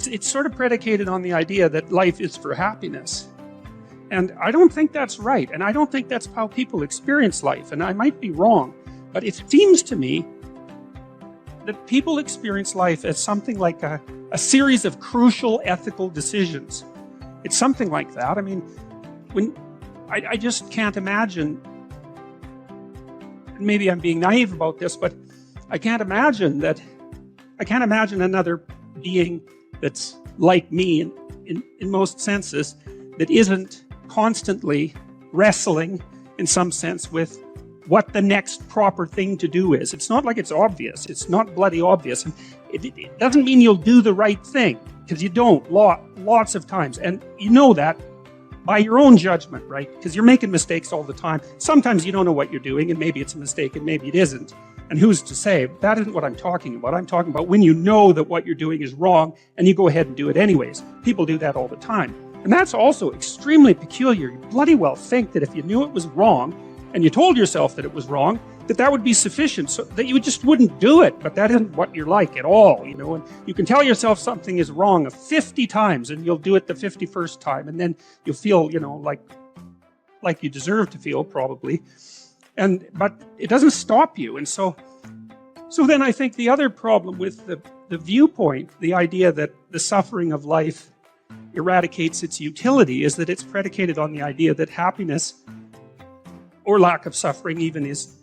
it's sort of predicated on the idea that life is for happiness. And I don't think that's right. And I don't think that's how people experience life. And I might be wrong, but it seems to me that people experience life as something like a series of crucial ethical decisions. It's something like that. I mean, when I just can't imagine, maybe I'm being naive about this, but I can't imagine another being that's like me in most senses, that isn't constantly wrestling in some sense with what the next proper thing to do is. It's not like it's obvious. It's not bloody obvious. And it doesn't mean you'll do the right thing, because you don't lots of times. And you know that by your own judgment, right? Because you're making mistakes all the time. Sometimes you don't know what you're doing, and maybe it's a mistake and maybe it isn't. And who's to say? That isn't what I'm talking about. I'm talking about when you know that what you're doing is wrong and you go ahead and do it anyways. People do that all the time. And that's also extremely peculiar. You bloody well think that if you knew it was wrong and you told yourself that it was wrong, that would be sufficient, so that you just wouldn't do it. But that isn't what you're like at all, you know. And you can tell yourself something is wrong 50 times and you'll do it the 51st time, and then you'll feel, you know, like you deserve to feel, probably. But it doesn't stop you. And so then I think the other problem with the viewpoint, the idea that the suffering of life eradicates its utility, is that it's predicated on the idea that happiness, or lack of suffering even, is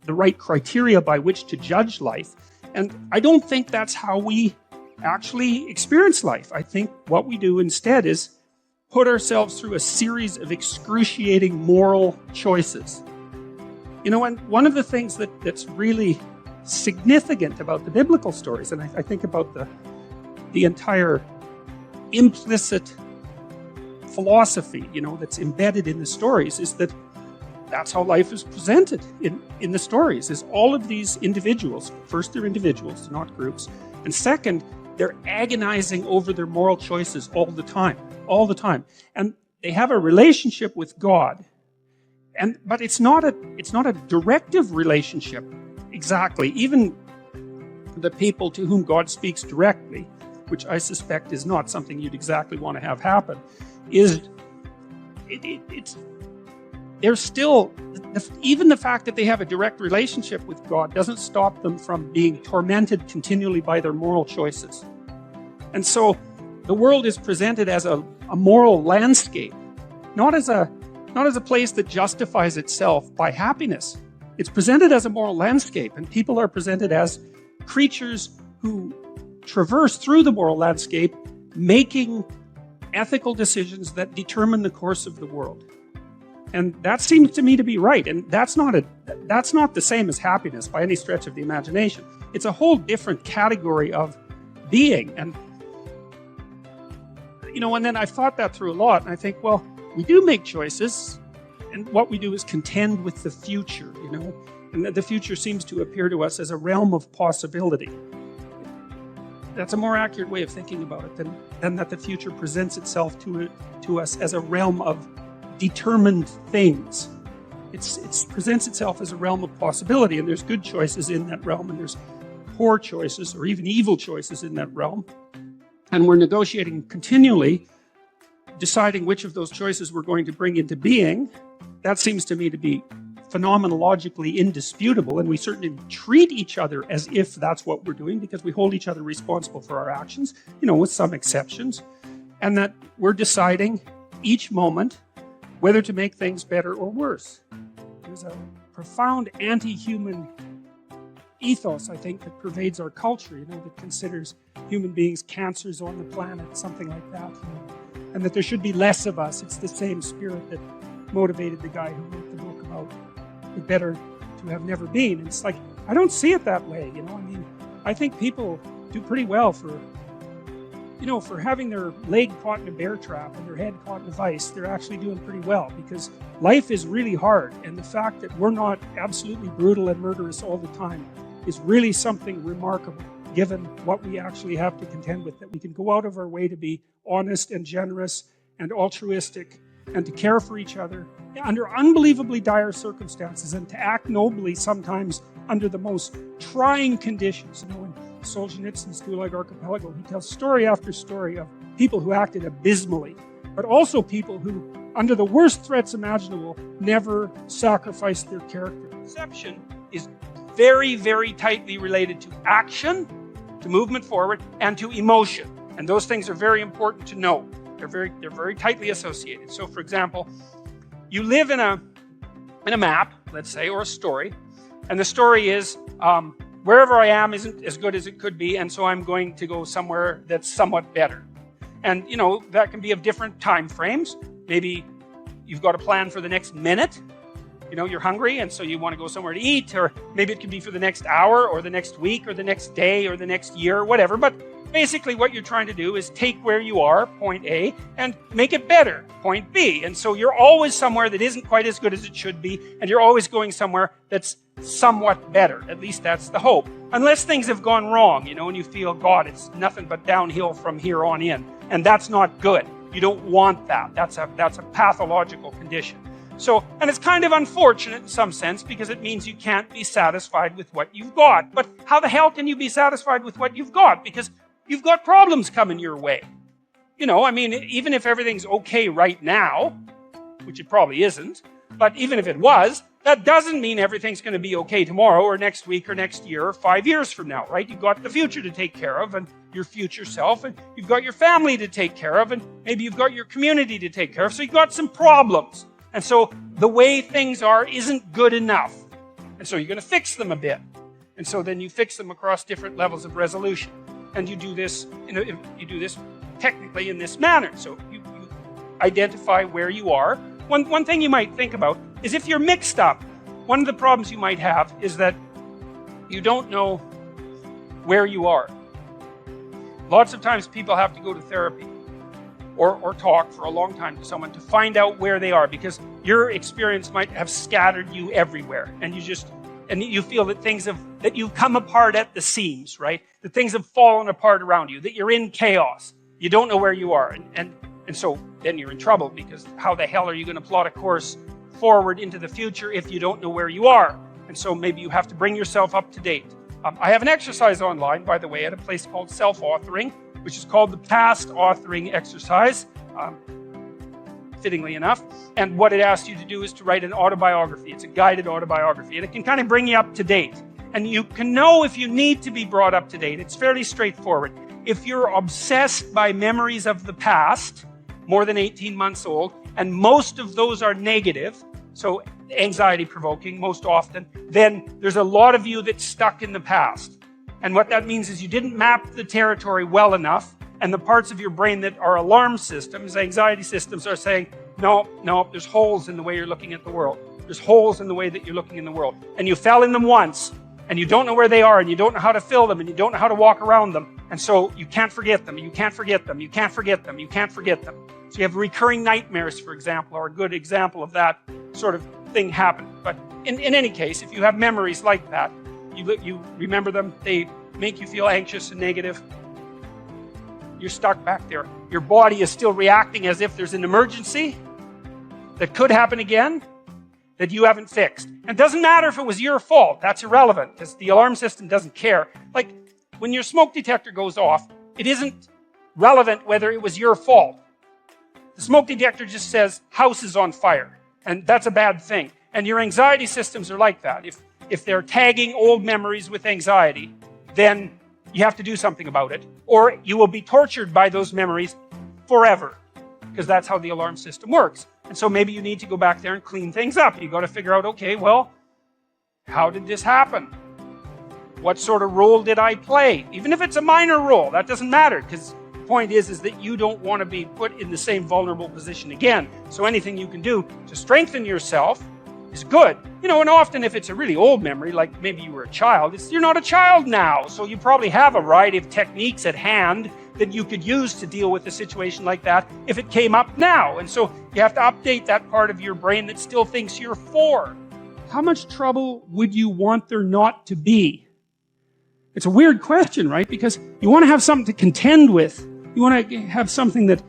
the right criteria by which to judge life. And I don't think that's how we actually experience life. I think what we do instead is put ourselves through a series of excruciating moral choices. You know, and one of the things that's really significant about the biblical stories, and I think about the entire implicit philosophy, you know, that's embedded in the stories, is that that's how life is presented in the stories, is all of these individuals. First, they're individuals, not groups. And second, they're agonizing over their moral choices all the time. And they have a relationship with God. But it's not a directive relationship exactly. Even the people to whom God speaks directly, which I suspect is not something you'd exactly want to have happen, there's still, even the fact that they have a direct relationship with God doesn't stop them from being tormented continually by their moral choices. And so the world is presented as a moral landscape, not as a place that justifies itself by happiness. It's presented as a moral landscape, and people are presented as creatures who traverse through the moral landscape, making ethical decisions that determine the course of the world. And that seems to me to be right. And that's not the same as happiness by any stretch of the imagination. It's a whole different category of being. And, you know, and then I've thought that through a lot, and I think, well, we do make choices, and what we do is contend with the future, you know, and the future seems to appear to us as a realm of possibility. That's a more accurate way of thinking about it than that the future presents itself to us as a realm of determined things. It presents itself as a realm of possibility, and there's good choices in that realm, and there's poor choices or even evil choices in that realm. And we're negotiating continually, deciding which of those choices we're going to bring into being. That seems to me to be phenomenologically indisputable, and we certainly treat each other as if that's what we're doing, because we hold each other responsible for our actions, you know, with some exceptions, and that we're deciding each moment whether to make things better or worse. There's a profound anti-human ethos, I think, that pervades our culture, you know, that considers human beings cancers on the planet, something like that, you know, and that there should be less of us. It's the same spirit that motivated the guy who wrote the book about the better to have never been. And it's like, I don't see it that way, you know. I mean, I think people do pretty well for having their leg caught in a bear trap and their head caught in a vice. They're actually doing pretty well, because life is really hard, and the fact that we're not absolutely brutal and murderous all the time is really something remarkable, given what we actually have to contend with, that we can go out of our way to be honest and generous and altruistic and to care for each other under unbelievably dire circumstances, and to act nobly sometimes under the most trying conditions, you know. Solzhenitsyn's Gulag Archipelago, he tells story after story of people who acted abysmally, but also people who, under the worst threats imaginable, never sacrificed their character. Perception is very, very tightly related to action, to movement forward, and to emotion. And those things are very important to know. They're very tightly associated. So, for example, you live in a map, let's say, or a story, and the story is wherever I am isn't as good as it could be, and so I'm going to go somewhere that's somewhat better. And, you know, that can be of different time frames. Maybe you've got a plan for the next minute. You know, you're hungry, and so you want to go somewhere to eat, or maybe it could be for the next hour, or the next week, or the next day, or the next year, whatever. But basically what you're trying to do is take where you are, point A, and make it better, point B. And so you're always somewhere that isn't quite as good as it should be, and you're always going somewhere that's somewhat better. At least that's the hope. Unless things have gone wrong, you know, and you feel, God, it's nothing but downhill from here on in. And that's not good. You don't want that. That's a pathological condition. So, and it's kind of unfortunate in some sense because it means you can't be satisfied with what you've got. But how the hell can you be satisfied with what you've got? Because you've got problems coming your way. You know, I mean, even if everything's okay right now, which it probably isn't, but even if it was, that doesn't mean everything's going to be okay tomorrow or next week or next year or 5 years from now, right? You've got the future to take care of and your future self, and you've got your family to take care of, and maybe you've got your community to take care of. So you've got some problems. And so the way things are isn't good enough. And so you're going to fix them a bit. And so then you fix them across different levels of resolution. And you do this, you do this technically in this manner. So you identify where you are. One thing you might think about is if you're mixed up, one of the problems you might have is that you don't know where you are. Lots of times people have to go to therapy or talk for a long time to someone to find out where they are, because your experience might have scattered you everywhere, and you feel that that you've come apart at the seams, right? That things have fallen apart around you, that you're in chaos. You don't know where you are, and so then you're in trouble, because how the hell are you going to plot a course forward into the future if you don't know where you are? And so maybe you have to bring yourself up to date. I have an exercise online, by the way, at a place called Self-Authoring, which is called the Past Authoring Exercise, fittingly enough. And what it asks you to do is to write an autobiography. It's a guided autobiography, and it can kind of bring you up to date. And you can know if you need to be brought up to date. It's fairly straightforward. If you're obsessed by memories of the past, more than 18 months old, and most of those are negative, so anxiety-provoking most often, then there's a lot of you that's stuck in the past. And what that means is you didn't map the territory well enough, and the parts of your brain that are alarm systems, anxiety systems, are saying, no, there's holes in the way you're looking at the world. There's holes in the way that you're looking in the world. And you fell in them once, and you don't know where they are, and you don't know how to fill them, and you don't know how to walk around them. And so you can't forget them, you can't forget them, you can't forget them, you can't forget them. So you have recurring nightmares, for example, are a good example of that sort of thing happening. But in any case, if you have memories like that, you remember them, they make you feel anxious and negative, you're stuck back there. Your body is still reacting as if there's an emergency that could happen again that you haven't fixed. And it doesn't matter if it was your fault. That's irrelevant, because the alarm system doesn't care. Like, when your smoke detector goes off, it isn't relevant whether it was your fault. The smoke detector just says, house is on fire. And that's a bad thing. And your anxiety systems are like that. If they're tagging old memories with anxiety, then you have to do something about it. Or you will be tortured by those memories forever, because that's how the alarm system works. And so maybe you need to go back there and clean things up. You've got to figure out, okay, well, how did this happen? What sort of role did I play? Even if it's a minor role, that doesn't matter, because the point is that you don't want to be put in the same vulnerable position again. So anything you can do to strengthen yourself is good. You know, and often if it's a really old memory, like maybe you were a child, you're not a child now. So you probably have a variety of techniques at hand that you could use to deal with a situation like that if it came up now. And so you have to update that part of your brain that still thinks you're 4. How much trouble would you want there not to be? It's a weird question, right? Because you want to have something to contend with. You want to have something that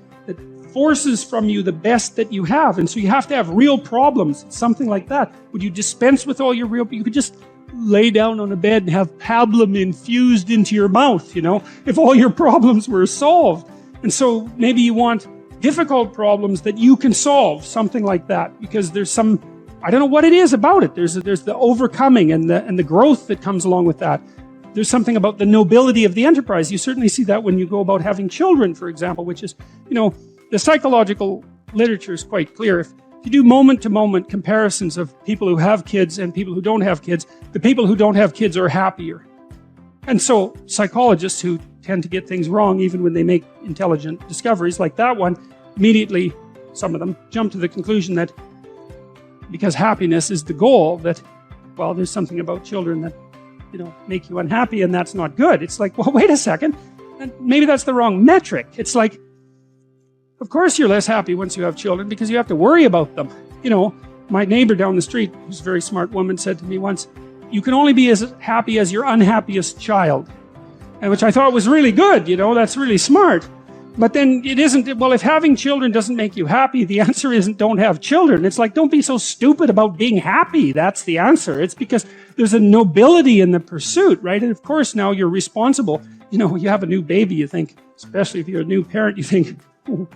forces from you the best that you have. And so you have to have real problems, something like that. Would you dispense with all your real... You could just lay down on a bed and have pablum infused into your mouth, you know, if all your problems were solved. And so maybe you want difficult problems that you can solve, something like that, because there's some, I don't know what it is about it. There's the overcoming and the growth that comes along with that. There's something about the nobility of the enterprise. You certainly see that when you go about having children, for example, which is, you know, the psychological literature is quite clear. If you do moment-to-moment comparisons of people who have kids and people who don't have kids, the people who don't have kids are happier. And so psychologists who tend to get things wrong even when they make intelligent discoveries like that one, immediately, some of them, jump to the conclusion that because happiness is the goal, that, well, there's something about children that, you know, make you unhappy, and that's not good. It's like, well, wait a second, maybe that's the wrong metric. It's like, of course you're less happy once you have children because you have to worry about them. You know, my neighbor down the street, who's a very smart woman, said to me once, you can only be as happy as your unhappiest child. And which I thought was really good, you know, that's really smart. But then it isn't, well, if having children doesn't make you happy, the answer isn't don't have children. It's like, don't be so stupid about being happy. That's the answer. It's because there's a nobility in the pursuit, right? And of course, now you're responsible. You know, you have a new baby, you think, especially if you're a new parent, you think, oh,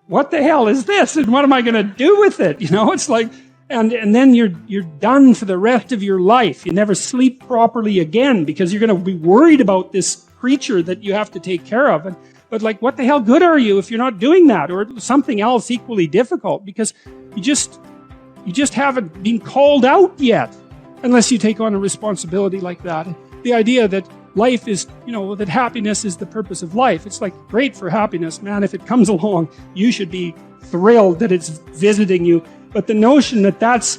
what the hell is this? And what am I going to do with it? You know, it's like, and then you're done for the rest of your life. You never sleep properly again because you're going to be worried about this creature that you have to take care of. But like, what the hell good are you if you're not doing that, or something else equally difficult? Because you just haven't been called out yet, unless you take on a responsibility like that. The idea that life is, you know, that happiness is the purpose of life. It's like, great for happiness, man. If it comes along, you should be thrilled that it's visiting you. But the notion that that's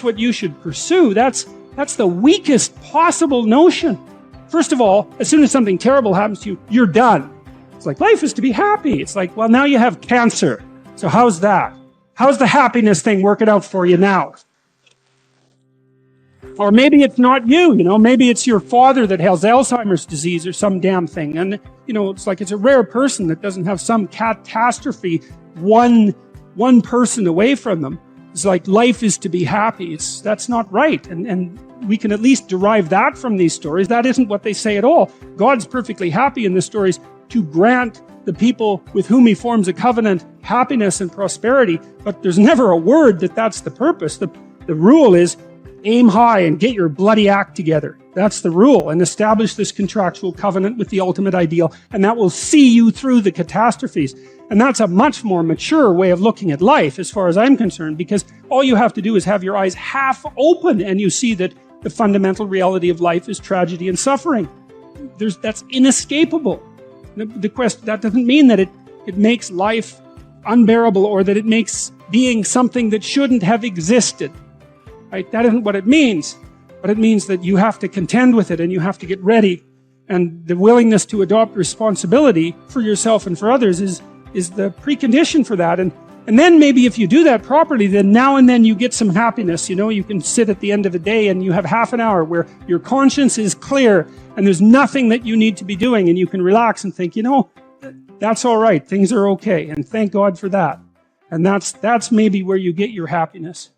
what you should pursue, that's the weakest possible notion. First of all, as soon as something terrible happens to you, you're done. It's like, life is to be happy. It's like, well, now you have cancer. So how's that? How's the happiness thing working out for you now? Or maybe it's not you, you know, maybe it's your father that has Alzheimer's disease or some damn thing. And, you know, it's like, it's a rare person that doesn't have some catastrophe, one person away from them. It's like, life is to be happy. That's not right. And we can at least derive that from these stories. That isn't what they say at all. God's perfectly happy in the stories to grant the people with whom he forms a covenant happiness and prosperity. But there's never a word that that's the purpose. The rule is, aim high and get your bloody act together. That's the rule. And establish this contractual covenant with the ultimate ideal. And that will see you through the catastrophes. And that's a much more mature way of looking at life, as far as I'm concerned, because all you have to do is have your eyes half open and you see that the fundamental reality of life is tragedy and suffering. That's inescapable. That doesn't mean that it makes life unbearable or that it makes being something that shouldn't have existed. Right? That isn't what it means. But it means that you have to contend with it and you have to get ready. And the willingness to adopt responsibility for yourself and for others is the precondition for that. And then maybe if you do that properly, then now and then you get some happiness. You know, you can sit at the end of the day and you have half an hour where your conscience is clear and there's nothing that you need to be doing, and you can relax and think, you know, that's all right. Things are okay. And thank God for that. And that's maybe where you get your happiness.